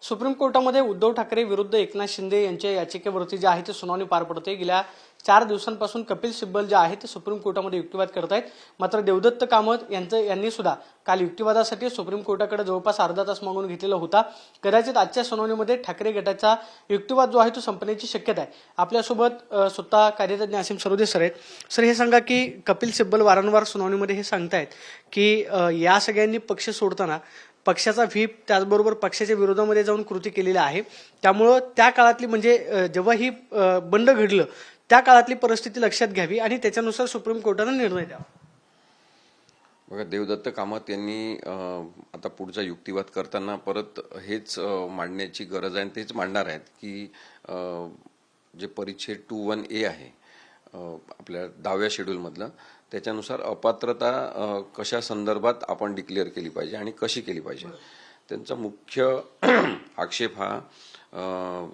Supreme कोर्टामध्ये उद्धव ठाकरे विरुद्ध एकनाथ शिंदे यांच्या याचिकेवरती जे आहे ते सुनावणी पार पडते। गेल्या 4 दिवसांपासून कपिल सिब्बल जे आहे ते सुप्रीम कोर्टामध्ये युक्तिवाद करत आहेत। मात्र देवदत्त कामत यांनी सुद्धा काल युक्तिवादासाठी सुप्रीम कोर्टाकडे जवळपास अर्धा तास मागून घेतलेला होता। कदाचित आजच्या सुनावणीमध्ये ठाकरे गटाचा युक्तिवाद जो आहे तो संपण्याची शक्यता आहे। आपल्यासोबत स्वतः कार्यतज्ञ असीम सरोदे सर आहेत। सर, हे सांगा की कपिल सिब्बल वारंवार सुनावणीमध्ये हे सांगतायत की या सगळ्यांनी पक्ष सोडताना पक्षाचा व्हीप त्याचबरोबर पक्षाच्या विरोधामध्ये जाऊन कृती केलेली आहे। त्यामुळे त्या काळातली म्हणजे जेव्हा ही बंड घडलं त्या काळातली परिस्थिती लक्षात घ्यावी आणि त्याच्यानुसार सुप्रीम कोर्टाने निर्णय द्यावा। बघा, देवदत्त कामत यांनी आता पुढचा युक्तिवाद करताना परत हेच मांडण्याची गरज आहे आणि तेच मांडणार आहेत की जे परिच्छेद 21A आहे आपल्या 10व्या शेड्यूलमधलं, त्याच्यानुसार अपात्रता कशा संदर्भात आपण डिक्लेअर केली पाहिजे आणि कशी केली पाहिजे। त्यांचा मुख्य आक्षेप हा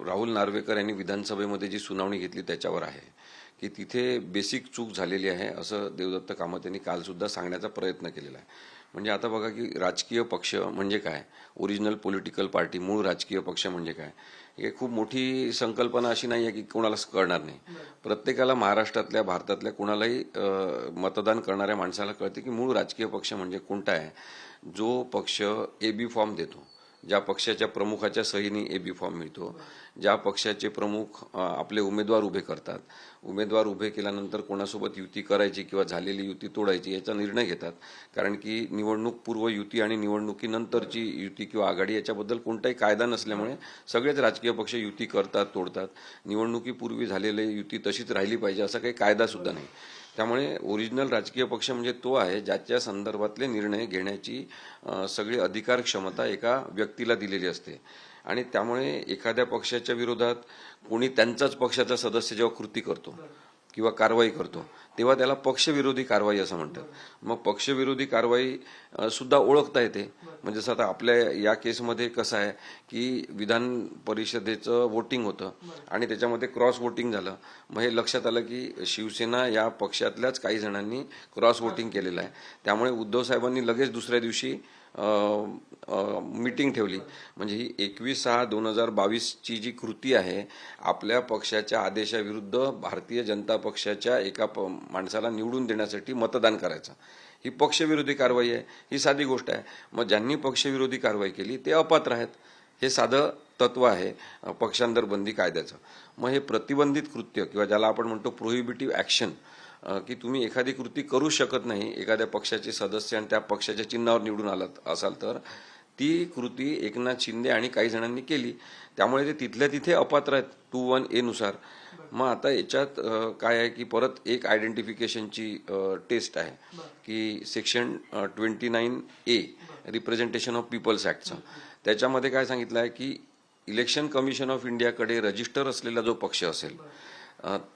राहुल नार्वेकर यांनी विधानसभेमध्ये जी सुनावणी घेतली त्याच्यावर आहे की तिथे बेसिक चूक झालेली आहे असं देवदत्त कामत यांनी काल सुद्धा सांगण्याचा प्रयत्न केलेला आहे। म्हणजे आता बघा की राजकीय पक्ष म्हणजे काय, ओरिजिनल पॉलिटिकल पार्टी, मूळ राजकीय पक्ष म्हणजे काय, हे खूप मोठी संकल्पना अशी नाही आहे की कोणालाच कळणार नाही। प्रत्येकाला महाराष्ट्रातल्या भारतातल्या कोणालाही मतदान करणाऱ्या माणसाला कळते की मूळ राजकीय पक्ष म्हणजे कोणता आहे। जो पक्ष AB फॉर्म देतो, ज्या पक्षाच्या प्रमुखाच्या सहीने AB फॉर्म मिळतो, ज्या पक्षाचे प्रमुख आपले उमेदवार उभे करतात, उमेदवार उभे केल्यानंतर कोणासोबत युती करायची किंवा झालेली युती तोडायची याचा निर्णय घेतात। कारण की निवडणूक पूर्व युती आणि निवडणुकीनंतरची युती किंवा आघाडी याच्याबद्दल कोणताही कायदा नसल्यामुळे सगळेच राजकीय पक्ष युती करतात, तोडतात। निवडणुकीपूर्वी झालेली युती तशीच राहिली पाहिजे असा काही कायदा सुद्धा नाही। त्यामुळे ओरिजिनल राजकीय पक्ष म्हणजे तो आहे ज्याच्या संदर्भातले निर्णय घेण्याची सगळी अधिकार क्षमता एका व्यक्तीला दिलेली असते। आणि त्यामुळे एखाद्या पक्षाच्या विरोधात कोणी त्यांचाच पक्षाचा सदस्य जेव्हा कृती करतो किंवा कारवाई करतो तेव्हा त्याला पक्षविरोधी कारवाई असं म्हणतात। मग पक्षविरोधी कारवाई सुद्धा ओळखता येते। म्हणजे जसं आता आपल्या या केसमध्ये कसं आहे की विधान परिषदेचं वोटिंग होतं आणि त्याच्यामध्ये क्रॉस वोटिंग झालं। मग हे लक्षात आलं की शिवसेना या पक्षातल्याच काही जणांनी क्रॉस वोटिंग केलेलं आहे। त्यामुळे उद्धव साहेबांनी लगेच दुसऱ्या दिवशी मीटिंग ठेवली। म्हणजे ही 21/6/2022 जी कृती आहे आपल्या पक्षाच्या आदेशाविरुद्ध भारतीय जनता पक्षाच्या एका माणसाला निवडून देण्यासाठी मतदान करायचं, ही पक्षविरोधी कारवाई आहे। ही साधी गोष्ट आहे। मग ज्यांनी पक्षविरोधी कारवाई केली ते अपात्र आहेत, हे साधं तत्व आहे पक्षांतर बंदी कायद्याचं। मग हे प्रतिबंधित कृत्य किंवा ज्याला आपण म्हणतो प्रोहिबिटिव्ह ऍक्शन की तुम्ही एखादी कृती करू शकत नाही एखाद्या पक्षाचे सदस्य आणि त्या पक्षाच्या चिन्हावर निवडून आलात असाल तर ती कृती एकनाथ शिंदे आणि काही जणांनी केली। त्यामुळे ते तिथल्या तिथे अपात्र आहेत 21A नुसार। मग आता याच्यात काय आहे की परत एक आयडेंटिफिकेशनची टेस्ट आहे की section 29A representation of people's ऍक्टचं। त्याच्यामध्ये काय सांगितलं आहे की इलेक्शन कमिशन ऑफ इंडियाकडे रजिस्टर असलेला जो पक्ष असेल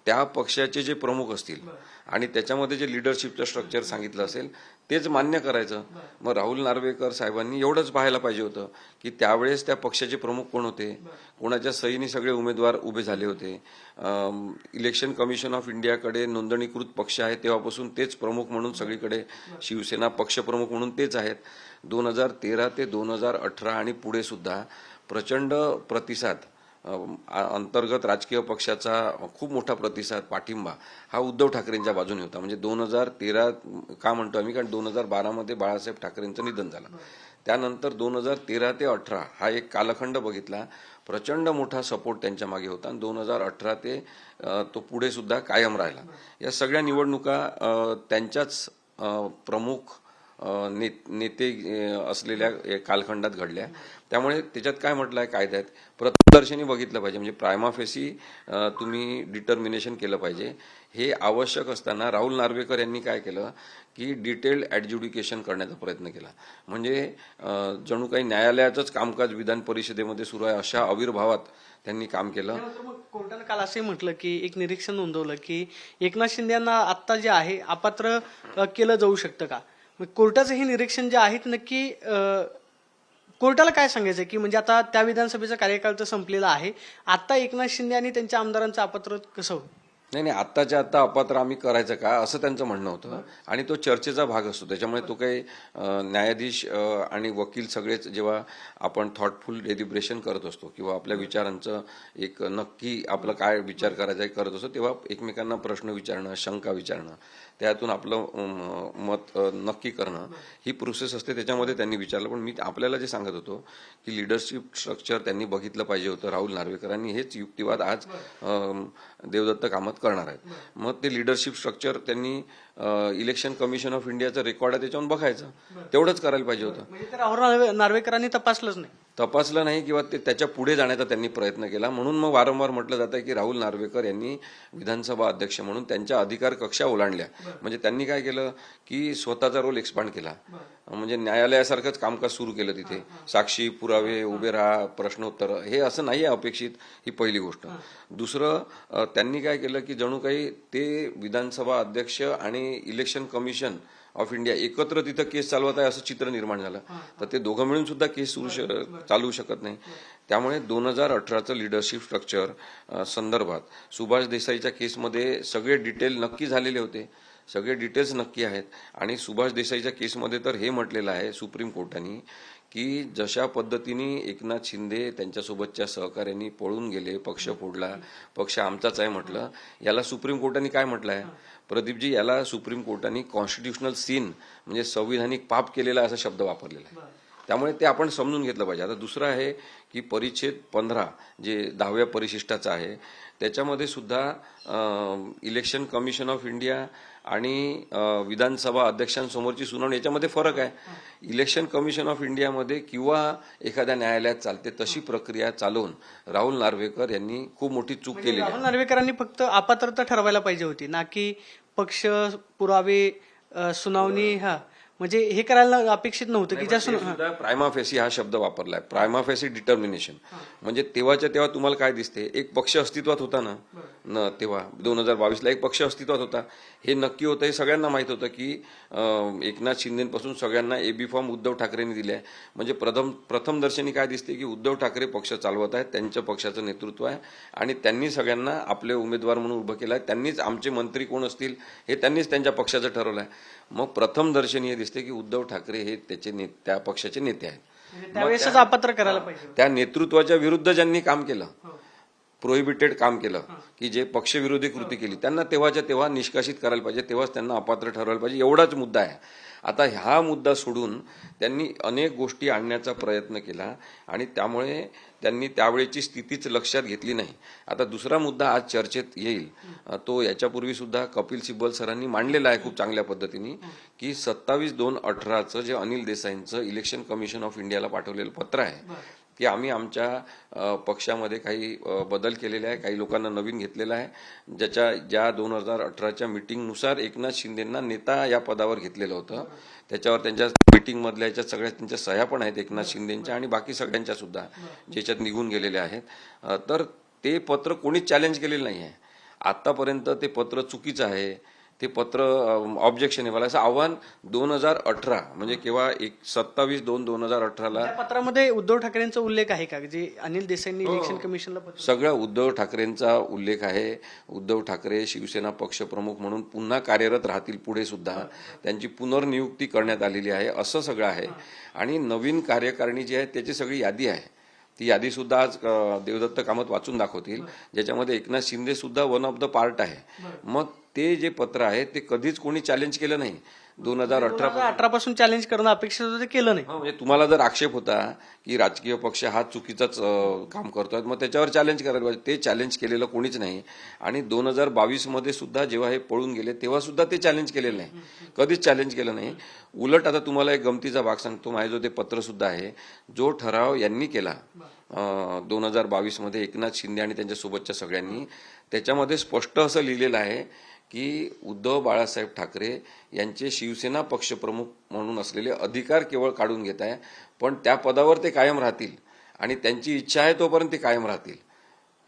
त्या पक्षाचे जे प्रमुख असतील आणि त्याच्यामध्ये जे लिडरशिपचं स्ट्रक्चर सांगितलं असेल तेच मान्य करायचं। मग राहुल नार्वेकर साहेबांनी एवढंच पाहायला पाहिजे होतं की त्यावेळेस त्या पक्षाचे प्रमुख कोण होते, कोणाच्या सहीने सगळे उमेदवार उभे झाले होते। इलेक्शन कमिशन ऑफ इंडियाकडे नोंदणीकृत पक्ष आहे तेव्हापासून तेच प्रमुख म्हणून सगळीकडे शिवसेना पक्षप्रमुख म्हणून तेच आहेत। 2013 ते 2018 आणि पुढे सुद्धा प्रचंड प्रतिसाद अंतर्गत राजकीय पक्षाचा खूप मोठा प्रतिसाद पाठिंबा हा उद्धव ठाकरेंच्या बाजूने होता। म्हणजे 2013 का म्हणतो आम्ही, कारण 2012 मध्ये बाळासाहेब ठाकरेंचं निधन झालं। त्यानंतर 2013 ते 2018 हा एक कालखंड बघितला, प्रचंड मोठा सपोर्ट त्यांच्या मागे होता आणि 2018 ते तो पुढे सुद्धा कायम राहिला। या सगळ्या निवडणुका त्यांच्याच प्रमुख नेते असलेल्या कालखंडात घडल्या। त्यामुळे त्याच्यात काय म्हटलं आहे कायद्यात, प्रत्यक्षदर्शनी बघितलं पाहिजे, म्हणजे प्रायमा फेसी तुम्ही डिटर्मिनेशन केलं पाहिजे। हे आवश्यक असताना राहुल नार्वेकर यांनी काय केलं की डिटेल्ड ॲडज्युडिकेशन करण्याचा प्रयत्न केला। म्हणजे जणू काही न्यायालयाचंच कामकाज विधान परिषदेमध्ये सुरू आहे अशा आविर्भावात त्यांनी काम केलं। कोर्टाने काल असंही म्हटलं की एक निरीक्षण नोंदवलं की एकनाथ शिंदे यांना आता जे आहे अपात्र केलं जाऊ शकतं का। कोर्टाचं हे निरीक्षण जे आहे ते नक्की कोर्टाला काय सांगायचं की म्हणजे आता त्या विधानसभेचा कार्यकाळ तर संपलेला आहे, आता एकनाथ शिंदे आणि त्यांच्या आमदारांचं अपात्र कसं होईल? नाही, आत्ताच्या आत्ता अपात्र आम्ही करायचं का असं त्यांचं म्हणणं होतं आणि तो चर्चेचा भाग असतो. त्याच्यामुळे तो काही न्यायाधीश आणि वकील सगळेच जेव्हा आपण थॉटफुल डेलिब्रेशन करत असतो किंवा आपल्या विचारांचं एक नक्की आपलं काय विचार करायचा आहे करत असतो, तेव्हा एकमेकांना प्रश्न विचारणं, शंका विचारणं, त्यातून आपलं मत नक्की करणं ही प्रोसेस असते. त्याच्यामध्ये त्यांनी विचारलं. पण मी आपल्याला जे सांगत होतो की लिडरशिप स्ट्रक्चर त्यांनी बघितलं पाहिजे होतं. राहुल नार्वेकरांनी हेच युक्तिवाद आज देवदत्त कामत करणार आहेत. मग ते लिडरशिप स्ट्रक्चर त्यांनी इलेक्शन कमिशन ऑफ इंडियाचं रेकॉर्ड आहे त्याच्यावर बघायचं, तेवढंच करायला पाहिजे होतं. म्हणजे तर राहुल नार्वेकरांनी तपासलंच नाही, तपासलं नाही किंवा ते त्याच्या पुढे जाण्याचा त्यांनी प्रयत्न केला. म्हणून मग वारंवार म्हटलं जातं की राहुल नार्वेकर यांनी विधानसभा अध्यक्ष म्हणून त्यांच्या अधिकार कक्षा ओलांडल्या. म्हणजे त्यांनी काय केलं की स्वतःचा रोल एक्सपांड केला. म्हणजे न्यायालयासारखंच कामकाज सुरू केलं तिथे. साक्षी, पुरावे, उभे राहा, प्रश्नोत्तर, हे असं नाही आहे अपेक्षित. ही पहिली गोष्ट. दुसरं, त्यांनी काय केलं की जणू काही ते विधानसभा अध्यक्ष आणि इलेक्शन कमिशन ऑफ इंडिया एकत्र तिथं केस चालवत आहे असं चित्र निर्माण झालं. तर ते दोघं मिळून सुद्धा केस चालवू शकत नाही. त्यामुळे 2018चं लिडरशिप स्ट्रक्चर संदर्भात सुभाष देसाईच्या केसमध्ये सगळे डिटेल नक्की झालेले होते, सगळे डिटेल्स नक्की आहेत. आणि सुभाष देसाईच्या केसमध्ये तर हे म्हटलेलं आहे सुप्रीम कोर्टाने की जशा पद्धतीने एकनाथ शिंदे त्यांच्यासोबतच्या सहकार्यांनी पळून गेले, पक्ष फोडला, पक्ष आमचाच आहे म्हटलं, याला सुप्रीम कोर्टाने काय म्हटलं आहे प्रदीपजी, याला सुप्रीम कोर्टाने कॉन्स्टिट्युशनल सीन म्हणजे संविधानिक पाप केलेला असा शब्द वापरलेला आहे. त्यामुळे ते आपण समजून घेतलं पाहिजे. आता दुसरं आहे की परिच्छेद 15 जे 10व्या परिशिष्टाचं आहे त्याच्यामध्ये सुद्धा इलेक्शन कमिशन ऑफ इंडिया आणि विधानसभा अध्यक्षांसमोरची सुनावणी याच्यामध्ये फरक आहे. इलेक्शन कमिशन ऑफ इंडियामध्ये किंवा एखाद्या न्यायालयात चालते तशी प्रक्रिया चालवून राहुल नार्वेकर यांनी खूप मोठी चूक केली आहे. राहुल नार्वेकरांनी फक्त अपात्रता ठरवायला पाहिजे होती, ना की पक्ष, पुरावे, सुनावणी. म्हणजे हे करायला अपेक्षित नव्हतं की ज्या प्रायमा फेसी हा शब्द वापरलाय. प्रायमा फेसी डिटर्मिनेशन म्हणजे तेव्हाच्या तेव्हा तुम्हाला काय दिसते, एक पक्ष अस्तित्वात होता ना तेव्हा 2022ला एक पक्ष अस्तित्वात होता. हे नक्की होतं, हे सगळ्यांना माहित होतं की एकनाथ शिंदेपासून सगळ्यांना एबी फॉर्म उद्धव ठाकरेंनी दिले. म्हणजे प्रथम दर्शनी काय दिसते की उद्धव ठाकरे पक्ष चालवत आहेत, त्यांच्या पक्षाचं नेतृत्व आहे आणि त्यांनी सगळ्यांना आपले उमेदवार म्हणून उभं केलं आहे. त्यांनीच आमचे मंत्री कोण असतील हे त्यांनीच त्यांच्या पक्षाचं ठरवलं आहे. मग प्रथम दर्शनी हे दिसते की उद्धव ठाकरे हे त्या पक्षाचे नेते आहेत. त्यावेळेसच अपात्र करायला पाहिजे. त्या नेतृत्वाच्या विरुद्ध ज्यांनी काम केलं, प्रोहिबिटेड काम केलं की जे पक्षविरोधी कृती केली, त्यांना तेव्हाच्या तेव्हा निष्कासित करायला पाहिजे, तेव्हाच त्यांना अपात्र ठरवायला पाहिजे. एवढाच मुद्दा आहे. आता हा मुद्दा सोडून त्यांनी अनेक गोष्टी आणण्याचा प्रयत्न केला आणि त्यामुळे त्यांनी त्यावेळेची स्थितीच लक्षात घेतली नाही. आता दुसरा मुद्दा आज चर्चेत येईल, तो याच्यापूर्वी सुद्धा कपिल सिब्बल सरांनी मांडलेला आहे खूप चांगल्या पद्धतीने की 27/2/18चं जे अनिल देसाईंचं इलेक्शन कमिशन ऑफ इंडियाला पाठवलेलं पत्र आहे की आम्ही आमच्या पक्षामध्ये काही बदल केलेले आहे, काही लोकांना नवीन घेतलेला आहे, ज्या 2018च्या मीटिंगनुसार एकनाथ शिंदेंना नेता या पदावर घेतलेलं होतं. त्याच्यावर त्यांच्या मीटिंगमधल्या याच्यात सगळ्या त्यांच्या सह्या पण आहेत एकनाथ शिंदेंच्या आणि बाकी सगळ्यांच्या सुद्धा, ज्याच्यात निघून गेलेल्या आहेत. तर ते पत्र कोणीच चॅलेंज केलेलं नाही आहे आतापर्यंत. ते पत्र चुकीचं आहे, ते पत्र ऑब्जेक्शनेबल असं आव्हान 2018 म्हणजे केव्हा 27/2/2018ला पत्रामध्ये उद्धव ठाकरेंचा उल्लेख आहे का, जे अनिल देसाईंनी इलेक्शन कमिशनला सगळं उद्धव ठाकरेंचा उल्लेख आहे. उद्धव ठाकरे शिवसेना पक्षप्रमुख म्हणून पुन्हा कार्यरत राहतील पुढे सुद्धा, त्यांची पुनर्नियुक्ती करण्यात आलेली आहे असं सगळं आहे. आणि नवीन कार्यकारिणी जी आहे त्याची सगळी यादी आहे. ती यादी सुद्धा आज देवदत्त कामत वाचून दाखवतील, ज्याच्यामध्ये एकनाथ शिंदे सुद्धा वन ऑफ द पार्ट आहे. मग ते जे पत्र आहे ते कधीच कोणी चॅलेंज केलं नाही. 2018 पासून चॅलेंज करणं अपेक्षित होतं, ते केलं नाही. म्हणजे तुम्हाला जर आक्षेप होता की राजकीय पक्ष हा चुकीचाच काम करतोय, मग त्याच्यावर चॅलेंज करायला पाहिजे. ते चॅलेंज केलेलं कोणीच नाही. आणि 2022 मध्ये सुद्धा जेव्हा हे पळून गेले तेव्हा सुद्धा ते चॅलेंज केलेलं नाही, कधीच चॅलेंज केलं नाही. उलट आता तुम्हाला एक गमतीचा भाग सांगतो. माझ्या ते पत्र सुद्धा आहे, जो ठराव यांनी केला 2022 मध्ये एकनाथ शिंदे आणि त्यांच्यासोबतच्या सगळ्यांनी, त्याच्यामध्ये स्पष्ट असं लिहिलेलं आहे की उद्धव बाळासाहेब ठाकरे यांचे शिवसेना पक्षप्रमुख म्हणून असलेले अधिकार केवळ काढून घेत आहे, पण त्या पदावर ते कायम राहतील आणि त्यांची इच्छा आहे तोपर्यंत ते कायम राहतील.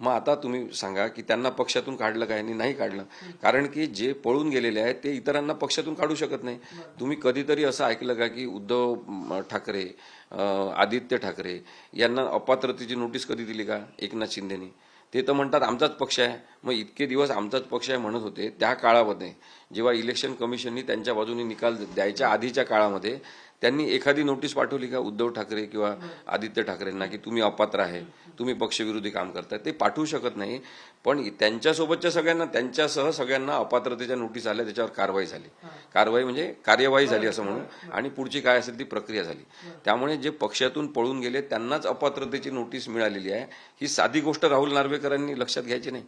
मग आता तुम्ही सांगा की त्यांना पक्षातून काढलं काय? नाही काढलं. कारण की जे पळून गेलेले आहेत ते इतरांना पक्षातून काढू शकत नाही. तुम्ही कधीतरी असं ऐकलं का की उद्धव ठाकरे, आदित्य ठाकरे यांना अपात्रतेची नोटीस कधी दिली का एकनाथ शिंदेनी? ते तर म्हणतात आमचाच पक्ष आहे. मग इतके दिवस आमचाच पक्ष आहे म्हणत होते, त्या काळामध्ये जेव्हा इलेक्शन कमिशननी त्यांच्या बाजूने निकाल द्यायच्या आधीच्या काळामध्ये त्यांनी एखादी नोटीस पाठवली का उद्धव ठाकरे किंवा आदित्य ठाकरेंना की तुम्ही अपात्र आहे, तुम्ही पक्षविरोधी काम करताय? ते पाठवू शकत नाही. पण त्यांच्यासोबतच्या सगळ्यांना, त्यांच्यासह सगळ्यांना अपात्रतेच्या नोटीस आल्या, त्याच्यावर कारवाई झाली. कारवाई म्हणजे कार्यवाही झाली असं म्हणून, आणि पुढची काय असेल ती प्रक्रिया झाली. त्यामुळे जे पक्षातून पळून गेले त्यांनाच अपात्रतेची नोटीस मिळालेली आहे. ही साधी गोष्ट राहुल नार्वेकरांनी लक्षात घ्यायची नाही.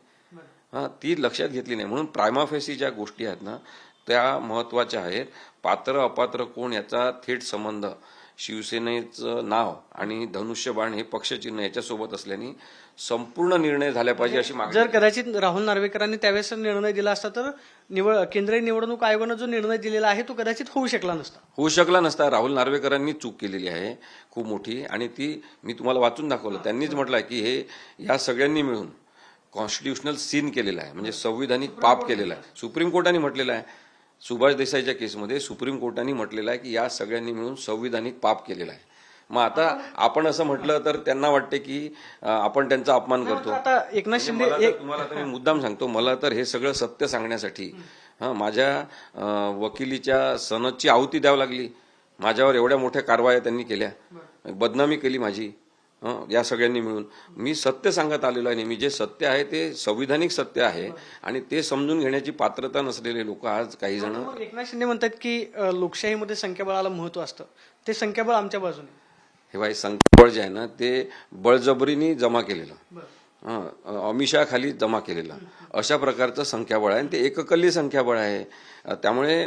ती लक्षात घेतली नाही. म्हणून प्रायमा फेसी ज्या गोष्टी आहेत ना त्या महत्वाच्या आहेत. पात्र अपात्र कोण याचा थेट संबंध शिवसेनेचं नाव आणि धनुष्यबाण हे पक्षचिन्ह याच्यासोबत असल्याने संपूर्ण निर्णय झाला पाहिजे अशी मागणी. जर कदाचित राहुल नार्वेकरांनी त्यावेळेस निर्णय दिला असता तर केंद्रीय निवडणूक आयोगानं जो निर्णय दिलेला आहे तो कदाचित होऊ शकला नसता. राहुल नार्वेकरांनी चूक केलेली आहे खूप मोठी, आणि ती मी तुम्हाला वाचून दाखवलं. त्यांनीच म्हटलं की हे या सगळ्यांनी मिळून कॉन्स्टिट्युशनल सीन केलेला आहे, म्हणजे संविधानिक पाप केलेला आहे. सुप्रीम कोर्टाने म्हटलेलं आहे, सुभाष देसाईच्या केसमध्ये सुप्रीम कोर्टाने म्हटलेलं आहे की या सगळ्यांनी मिळून संविधानिक पाप केलेला आहे. मग आता आपण असं म्हटलं तर त्यांना वाटते की आपण त्यांचा अपमान करतो. आता एकनाथ शिंदे तुम्हाला तर मी मुद्दाम सांगतो, मला तर हे सगळं सत्य सांगण्यासाठी माझ्या वकिलीच्या सनदची आहुती द्यावी लागली. माझ्यावर एवढ्या मोठ्या कारवाया त्यांनी केल्या, बदनामी केली माझी या सगळ्यांनी मिळून. मी सत्य सांगत आलेलो आहे नेहमी. जे सत्य आहे ते संविधानिक सत्य आहे, आणि ते समजून घेण्याची पात्रता नसलेले लोक आज काही जण. एकनाथ शिंदे म्हणतात की लोकशाहीमध्ये संख्याबळाला महत्व असतं, ते संख्याबळ आमच्या बाजूने. हे भाई, संख्याबळ जे आहे ना ते बळजबरीने जमा केलेलं, अमिषाखाली जमा केलेलं अशा प्रकारचं संख्याबळ आहे, आणि ते एककल्ली संख्याबळ आहे. त्यामुळे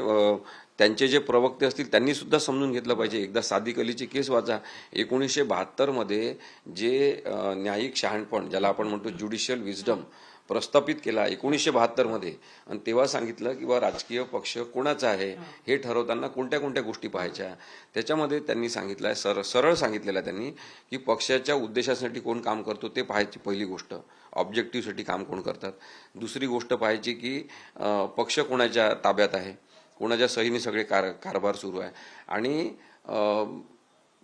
त्यांचे जे प्रवक्ते असतील त्यांनी सुद्धा समजून घेतलं पाहिजे. एकदा सादिक अलीची केस वाचा. 1972 मध्ये जे न्यायिक शहाणपण, ज्याला आपण म्हणतो ज्युडिशियल विजडम, प्रस्थापित केला 1972 मध्ये, आणि तेव्हा सांगितलं की बा राजकीय पक्ष कोणाचा आहे हे ठरवताना कोणत्या कोणत्या गोष्टी पाहायच्या. त्याच्यामध्ये त्यांनी सांगितलं आहे, सरळ सांगितलेलं आहे त्यांनी, की पक्षाच्या उद्देशासाठी कोण काम करतो ते पाहायची पहिली गोष्ट, ऑब्जेक्टिव्हसाठी काम कोण करतात. दुसरी गोष्ट पाहायची की पक्ष कोणाच्या ताब्यात आहे, कोणाच्या सहीने सगळे कारभार सुरू आहे, आणि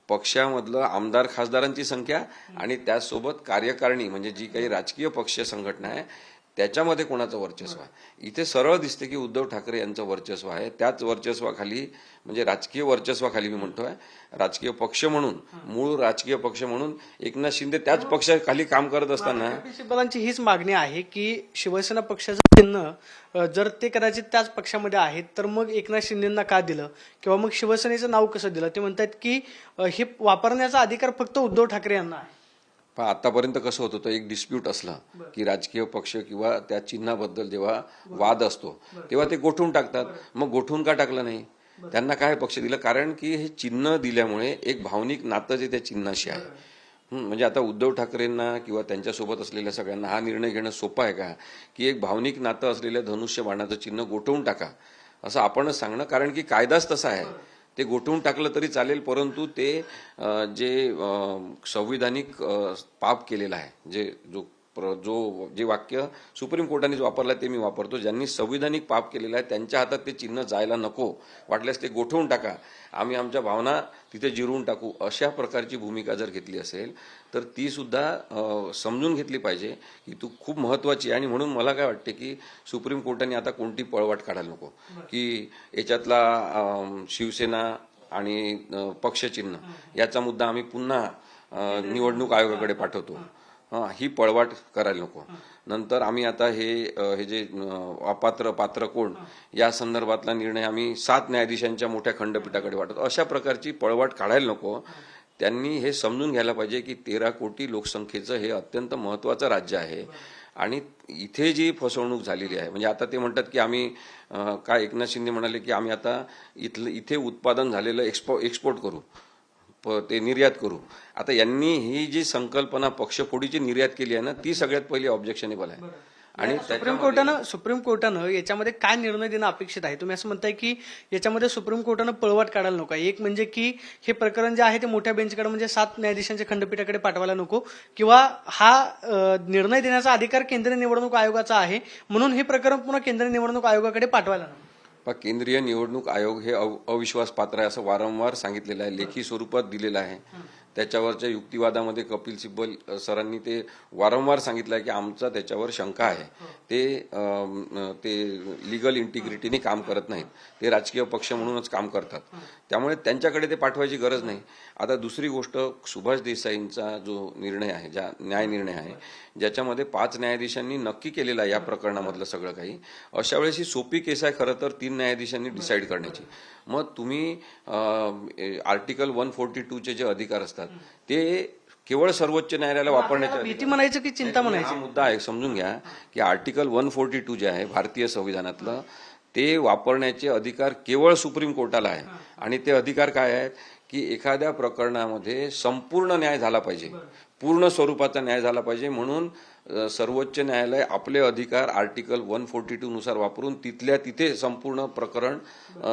पक्षामधलं आमदार खासदारांची संख्या, आणि त्याचसोबत कार्यकारिणी म्हणजे जी काही राजकीय पक्ष संघटना आहे त्याच्यामध्ये कोणाचं वर्चस्व आहे. इथे सरळ दिसते की उद्धव ठाकरे यांचं वर्चस्व आहे. त्याच वर्चस्वाखाली, म्हणजे राजकीय वर्चस्वाखाली मी म्हणतोय, राजकीय पक्ष म्हणून, मूळ राजकीय पक्ष म्हणून एकनाथ शिंदे त्याच पक्षाखाली काम करत असताना. शिवसेनाची हीच मागणी आहे की शिवसेना पक्षाचं चिन्ह जर ते कदाचित त्याच पक्षामध्ये आहेत तर मग एकनाथ शिंदेंना का दिलं, किंवा मग शिवसेनेचं नाव कसं दिलं. ते म्हणतात की हे वापरण्याचा अधिकार फक्त उद्धव ठाकरे यांना आहे. पण आतापर्यंत कसं होत होतं, एक डिस्प्यूट असला की राजकीय पक्ष किंवा त्या चिन्हाबद्दल जेव्हा वाद असतो तेव्हा ते गोठवून टाकतात. मग गोठवून का टाकलं नाही, त्यांना काय पक्ष दिलं? कारण की हे चिन्ह दिल्यामुळे एक भावनिक नातं जे त्या चिन्हाशी आहे. म्हणजे आता उद्धव ठाकरेंना किंवा त्यांच्यासोबत असलेल्या सगळ्यांना हा निर्णय घेणं सोपं आहे का की एक भावनिक नातं असलेल्या धनुष्यबाणाचं चिन्ह गोठवून टाका असं आपणच सांगणं. कारण की कायदाच तसा आहे, ते गोठवून टाकलं तरी चालेल, परंतु ते जे संविधानिक पाप केलेलं आहे, जे वाक्य सुप्रीम कोर्टाने वापरलं ते मी वापरतो, ज्यांनी संविधानिक पाप केलेलं आहे त्यांच्या हातात ते चिन्ह जायला नको, वाटल्यास ते गोठवून टाका, आम्ही आमच्या भावना तिथे जिरवून टाकू, अशा प्रकारची भूमिका जर घेतली असेल तर ती सुद्धा समजून घेतली पाहिजे की तू खूप महत्वाची आहे. आणि म्हणून मला काय वाटते की सुप्रीम कोर्टाने आता कोणती पळवाट काढायला नको की याच्यातला शिवसेना आणि पक्षचिन्ह याचा मुद्दा आम्ही पुन्हा निवडणूक आयोगाकडे पाठवतो, ही पळवाट करायला नको. नंतर आम्ही आता हे जे अपात्र पात्र कोण या संदर्भातला निर्णय आम्ही 7 न्यायाधीशांच्या मोठ्या खंडपीठाकडे पाठवतो, अशा प्रकारची पळवाट काढायला नको. त्यांनी हे समजून घ्यायला पाहिजे की 13 कोटी लोकसंख्येचं हे अत्यंत महत्वाचं राज्य आहे, आणि इथे जी फसवणूक झालेली आहे, म्हणजे आता ते म्हणतात की आम्ही काय, एकनाथ शिंदे म्हणाले की आम्ही आता इथे उत्पादन झालेलं एक्सपोर्ट करू, ते निर्यात करू. आता यांनी ही जी संकल्पना पक्षफोडीची निर्यात केली आहे ना, ती सगळ्यात पहिली ऑब्जेक्शनेबल आहे. आणि सुप्रीम कोर्टानं याच्यामध्ये काय निर्णय देणं अपेक्षित आहे? तुम्ही असं म्हणताय की याच्यामध्ये सुप्रीम कोर्टानं पळवाट काढायला नको. एक म्हणजे की हे प्रकरण जे आहे ते मोठ्या बेंचकडे म्हणजे 7 न्यायाधीशांच्या खंडपीठाकडे पाठवायला नको, किंवा हा निर्णय देण्याचा अधिकार केंद्रीय निवडणूक आयोगाचा आहे म्हणून हे प्रकरण पुन्हा केंद्रीय निवडणूक आयोगाकडे पाठवायला नको. केंद्रीय निवडणूक आयोग हे अविश्वास पात्र आहे असं वारंवार सांगितलेलं आहे, लेखी स्वरूपात दिलेलं आहे. त्याच्यावरच्या युक्तिवादामध्ये कपिल सिब्बल सरांनी ते वारंवार सांगितलं आहे की आमचा त्याच्यावर शंका आहे, ते लिगल इंटिग्रिटीने काम करत नाहीत, ते राजकीय पक्ष म्हणूनच काम करतात, त्यामुळे त्यांच्याकडे ते पाठवायची गरज नाही. आता दुसरी गोष्ट, सुभाष देसाईंचा जो निर्णय आहे, न्याय निर्णय आहे, ज्याच्यामध्ये 5 न्यायाधीशांनी नक्की केलेला आहे या प्रकरणामधलं सगळं काही, अशा वेळेस ही सोपी केस आहे खरं तर 3 न्यायाधीशांनी डिसाईड करण्याची. मग तुम्ही आर्टिकल 142 जे अधिकार असतात ते केवळ सर्वोच्च न्यायालयाला वापरण्याच्या भीती म्हणायचं की चिंता म्हणायची? हा मुद्दा आहे, समजून घ्या की आर्टिकल 142 जे आहे भारतीय संविधानातलं, ते वापरण्याचे अधिकार केवळ सुप्रीम कोर्टाला आहे. आणि ते अधिकार काय आहेत की एखाद्या प्रकरणामध्ये संपूर्ण न्याय झाला पाहिजे, पूर्ण स्वरूपाचा न्याय झाला पाहिजे, म्हणून सर्वोच्च न्यायालय आपले अधिकार आर्टिकल 142 नुसार वापरून तिथल्या तिथे संपूर्ण प्रकरण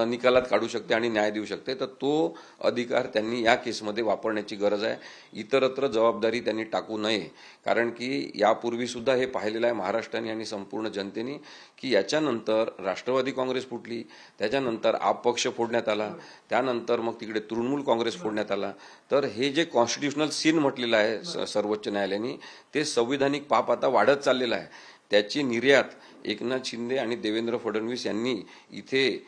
निकालात काढू शकते आणि न्याय देऊ शकते. तर तो अधिकार त्यांनी या केसमध्ये वापरण्याची गरज आहे. इतरत्र जबाबदारी त्यांनी टाकू नये, कारण की यापूर्वी सुद्धा हे पाहिलेलं आहे महाराष्ट्राने आणि संपूर्ण जनतेने की याच्यानंतर राष्ट्रवादी काँग्रेस फुटली, त्याच्यानंतर आप पक्ष फोडण्यात आला, त्यानंतर मग तिकडे तृणमूल काँग्रेस फोडण्यात आला. तर हे जे कॉन्स्टिट्युशनल सीन म्हटलेलं आहे सर्वोच्च न्यायालयाने, ते संविधानिक पाप आता वाढत चाललेलं आहे. त्याची निर्यात एकनाथ शिंदे आणि देवेंद्र फडणवीस यांनी इथे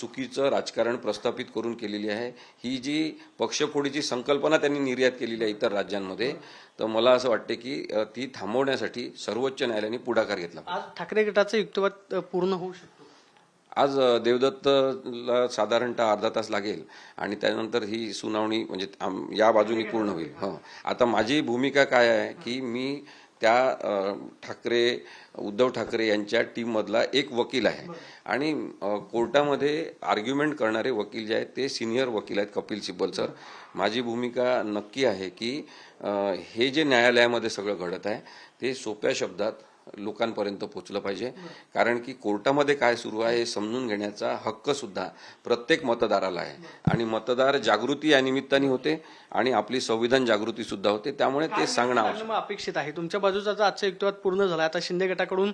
चुकीचं राजकारण प्रस्थापित करून केलेली आहे. ही जी पक्षफोडीची संकल्पना त्यांनी निर्यात केलेली आहे इतर राज्यांमध्ये, तर मला असं वाटते की ती थांबवण्यासाठी सर्वोच्च न्यायालयाने पुढाकार घेतला. आज ठाकरे गटाचा युक्तिवाद पूर्ण होऊ शकतो? आज देवदत्तला साधारणतः अर्धा तास लागेल आणि त्यानंतर ही सुनावणी म्हणजे या बाजूनी पूर्ण होईल. आता माझी भूमिका काय आहे की मी त्या उद्धव ठाकरे यांच्या टीममधला एक वकील आहे आणि कोर्टामध्ये आर्ग्युमेंट करणारे वकील जे आहेत ते सिनियर वकील आहेत कपिल सिब्बल सर. माझी भूमिका नक्की आहे की हे जे न्यायालयामध्ये सगळं घडत आहे ते सोप्या शब्दात लोकांपर्यंत पोहोचलं पाहिजे, कारण की कोर्टामध्ये काय सुरू आहे हे समजून घेण्याचा हक्क सुद्धा प्रत्येक मतदाराला आहे आणि मतदार जागृती या निमित्ताने होते आणि आपली संविधान जागृती सुद्धा होते. त्यामुळे ते सांगणं अपेक्षित आहे. तुमच्या बाजूचा आजचा युक्तिवाद पूर्ण झाला, आता शिंदे गटाकडून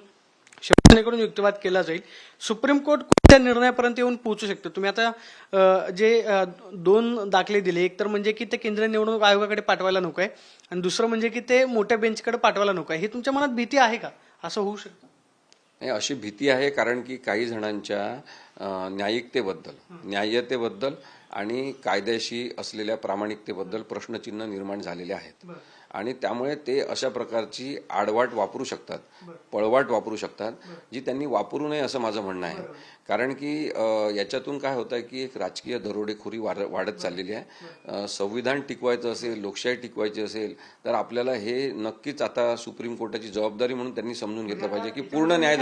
शिवसेनेकडून युक्तिवाद केला जाईल. सुप्रीम कोर्ट कोणत्या निर्णयापर्यंत येऊन पोहोचू शकते? तुम्ही आता जे 2 दाखले दिले, एक तर म्हणजे की ते केंद्रीय निवडणूक आयोगाकडे पाठवायला नको आहे आणि दुसरं म्हणजे की ते मोठ्या बेंचकडे पाठवायला नको आहे. हे तुमच्या मनात भीती आहे का? असं होऊ शकतं? नाही, अशी भीती आहे कारण की काही जणांच्या न्याय्यतेबद्दल आणि कायद्याशी असलेल्या प्रामाणिकतेबद्दल प्रश्नचिन्ह निर्माण झालेले आहेत आणि त्यामुळे ते अशा प्रकारची आडवाट वापरू शकतात, पळवाट वापरू शकतात, जी त्यांनी वापरू नये असं माझं म्हणणं आहे. कारण की याच्यातून काय होत आहे की एक राजकीय दरोडेखोरी वाढत चाललेली आहे. संविधान टिकवायचं असेल, लोकशाही टिकवायची असेल तर आपल्याला हे नक्कीच आता सुप्रीम कोर्टाची जबाबदारी म्हणून त्यांनी समजून घेतलं पाहिजे की पूर्ण न्याय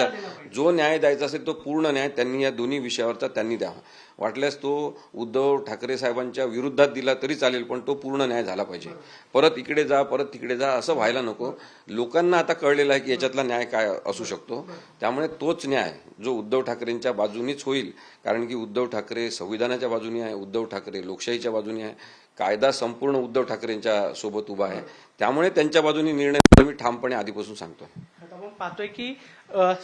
जो न्याय द्यायचा असेल तो पूर्ण न्याय त्यांनी या दोन्ही विषयावरचा त्यांनी द्यावा. वाटल्यास तो उद्धव ठाकरे साहेबांच्या विरोधात दिला तरी चालेल, पण तो पूर्ण न्याय झाला पाहिजे. परत इकडे जा, परत तिकडे जा असं व्हायला नको. लोकांना आता कळलेलं आहे की याच्यातला न्याय काय असू शकतो. त्यामुळे तोच न्याय जो उद्धव ठाकरेंच्या बाजूनीच होईल, कारण की उद्धव ठाकरे संविधानाच्या बाजूने आहे, उद्धव ठाकरे लोकशाहीच्या बाजूने आहे, कायदा संपूर्ण उद्धव ठाकरेंच्या सोबत उभा आहे. त्यामुळे त्यांच्या बाजूने निर्णय मी ठामपणे आधीपासून सांगतो. आपण पाहतोय की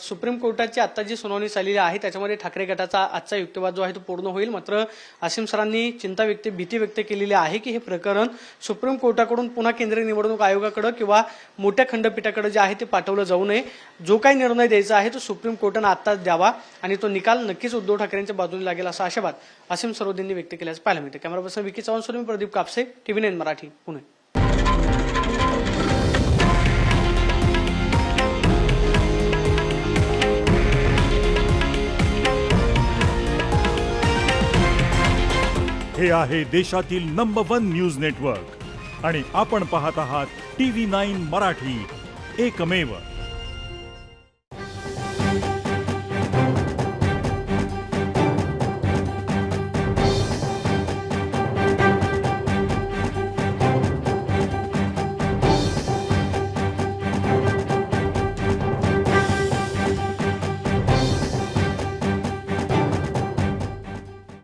सुप्रीम कोर्टाची आता जी सुनावणी झालेली आहे त्याच्यामध्ये ठाकरे गटाचा आजचा युक्तिवाद जो आहे तो पूर्ण होईल. मात्र आसिम सरांनी भीती व्यक्त केलेली आहे की हे प्रकरण सुप्रीम कोर्टाकडून पुन्हा केंद्रीय निवडणूक आयोगाकडे किंवा मोठ्या खंडपीठाकडे जे आहे ते पाठवलं जाऊ नये. जो काही निर्णय द्यायचा आहे तो सुप्रीम कोर्टानं आत्ताच द्यावा आणि तो निकाल नक्कीच उद्धव ठाकरेंच्या बाजूने लागेल असा आशावाद आसिम सरोदींनी व्यक्त केल्याचं पाहायला मिळतं. कॅमेरा पर्सन विकी चव्हाण, मी प्रदीप कापसे, TV9 मराठी, पुणे. हे आहे देशातील नंबर 1 न्यूज नेटवर्क आणि आपण पाहत आहात TV9 मराठी, एकमेव.